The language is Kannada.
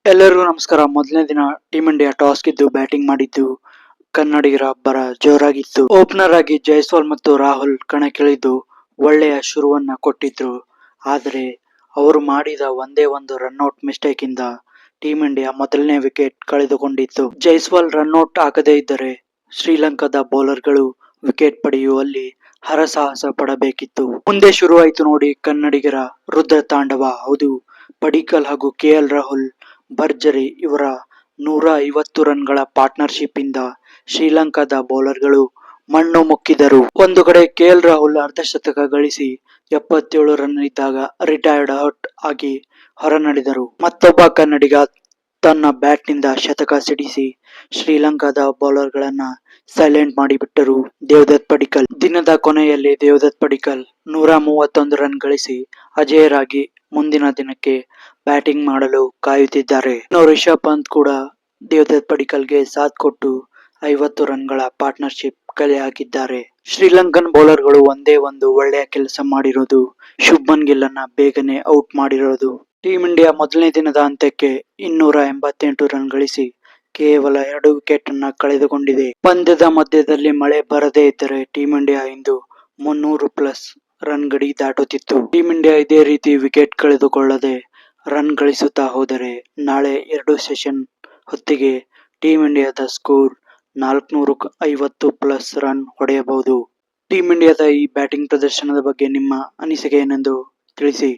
ಎಲ್ಲರಿಗೂ ನಮಸ್ಕಾರ. ಮೊದಲನೇ ದಿನ ಟೀಮ್ ಇಂಡಿಯಾ ಟಾಸ್ ಗೆದ್ದು ಬ್ಯಾಟಿಂಗ್ ಮಾಡಿದ್ದು ಕನ್ನಡಿಗರ ಅಬ್ಬರ ಜೋರಾಗಿತ್ತು. ಓಪನರ್ ಆಗಿ ಜೈಸ್ವಾಲ್ ಮತ್ತು ರಾಹುಲ್ ಕಣಕ್ಕಿಳಿದು ಒಳ್ಳೆಯ ಶುರುವನ್ನ ಕೊಟ್ಟಿದ್ರು. ಆದರೆ ಅವರು ಮಾಡಿದ ಒಂದೇ ಒಂದು ರನ್ಔಟ್ ಮಿಸ್ಟೇಕ್ ಇಂದ ಟೀಮ್ ಇಂಡಿಯಾ ಮೊದಲನೇ ವಿಕೆಟ್ ಕಳೆದುಕೊಂಡಿತ್ತು. ಜೈಸ್ವಾಲ್ ರನ್ಔಟ್ ಆಗದೇ ಇದ್ದರೆ ಶ್ರೀಲಂಕಾದ ಬೌಲರ್ಗಳು ವಿಕೆಟ್ ಪಡೆಯುವಲ್ಲಿ ಹರಸಾಹಸ ಪಡಬೇಕಿತ್ತು. ಮುಂದೆ ಶುರುವಾಯಿತು ನೋಡಿ ಕನ್ನಡಿಗರ ರುದ್ರ ತಾಂಡವ. ಹೌದು, ಪಡಿಕ್ಕಲ್ ಹಾಗೂ ಕೆಎಲ್ ರಾಹುಲ್ ಭರ್ಜರಿ. ಇವರ 150 ರನ್ಗಳ ಪಾರ್ಟ್ನರ್ಶಿಪ್ ಇಂದ ಶ್ರೀಲಂಕಾದ ಬೌಲರ್ಗಳು ಮಣ್ಣು ಮುಕ್ಕಿದರು. ಒಂದು ಕಡೆ ಕೆಎಲ್ ರಾಹುಲ್ ಅರ್ಧಶತಕ ಗಳಿಸಿ 77 ರನ್ ಇದ್ದಾಗ ರಿಟೈರ್ಡ್ ಔಟ್ ಆಗಿ ಹೊರನಡೆದರು. ಮತ್ತೊಬ್ಬ ಕನ್ನಡಿಗ ತನ್ನ ಬ್ಯಾಟ್ ನಿಂದ ಶತಕ ಸಿಡಿಸಿ ಶ್ರೀಲಂಕಾದ ಬೌಲರ್ಗಳನ್ನ ಸೈಲೆಂಟ್ ಮಾಡಿಬಿಟ್ಟರು. ದೇವದತ್ ಪಡಿಕ್ಕಲ್. ದಿನದ ಕೊನೆಯಲ್ಲಿ ದೇವದತ್ ಪಡಿಕ್ಕಲ್ 131 ರನ್ ಗಳಿಸಿ ಅಜೇಯರಾಗಿ ಮುಂದಿನ ದಿನಕ್ಕೆ ಬ್ಯಾಟಿಂಗ್ ಮಾಡಲು ಕಾಯುತ್ತಿದ್ದಾರೆ. ಇನ್ನು ರಿಷಬ್ ಪಂತ್ ಕೂಡ ದೇವದತ್ ಪಡಿಕ್ಕಲ್ಗೆ ಸಾಥ್ ಕೊಟ್ಟು 50 ರನ್ಗಳ ಪಾರ್ಟ್ನರ್ಶಿಪ್ ಕಲೆ ಹಾಕಿದ್ದಾರೆ. ಶ್ರೀಲಂಕನ್ ಬೌಲರ್ಗಳು ಒಂದೇ ಒಂದು ಒಳ್ಳೆಯ ಕೆಲಸ ಮಾಡಿರೋದು ಶುಭ್ಮನ್ ಗಿಲ್ ಅನ್ನ ಬೇಗನೆ ಔಟ್ ಮಾಡಿರೋದು. ಟೀಮ್ ಇಂಡಿಯಾ ಮೊದಲನೇ ದಿನದ ಅಂತ್ಯಕ್ಕೆ 288 ರನ್ ಗಳಿಸಿ ಕೇವಲ 2 ವಿಕೆಟ್ ಅನ್ನ ಕಳೆದುಕೊಂಡಿದೆ. ಪಂದ್ಯದ ಮಧ್ಯದಲ್ಲಿ ಮಳೆ ಬರದೇ ಇದ್ದರೆ ಟೀಮ್ ಇಂಡಿಯಾ ಇಂದು 300+ ರನ್ ಗಡಿ ದಾಟುತ್ತಿತ್ತು. ಟೀಮ್ ಇಂಡಿಯಾ ಇದೇ ರೀತಿ ವಿಕೆಟ್ ಕಳೆದುಕೊಳ್ಳದೆ ರನ್ ಗಳಿಸುತ್ತಾ ಹೋದರೆ ನಾಳೆ 2 ಸೆಷನ್ ಹೊತ್ತಿಗೆ ಟೀಮ್ ಇಂಡಿಯಾದ ಸ್ಕೋರ್ 450+ ರನ್ ಹೊಡೆಯಬಹುದು. ಟೀಮ್ ಇಂಡಿಯಾದ ಈ ಬ್ಯಾಟಿಂಗ್ ಪ್ರದರ್ಶನದ ಬಗ್ಗೆ ನಿಮ್ಮ ಅನಿಸಿಕೆ ಏನೆಂದು ತಿಳಿಸಿ.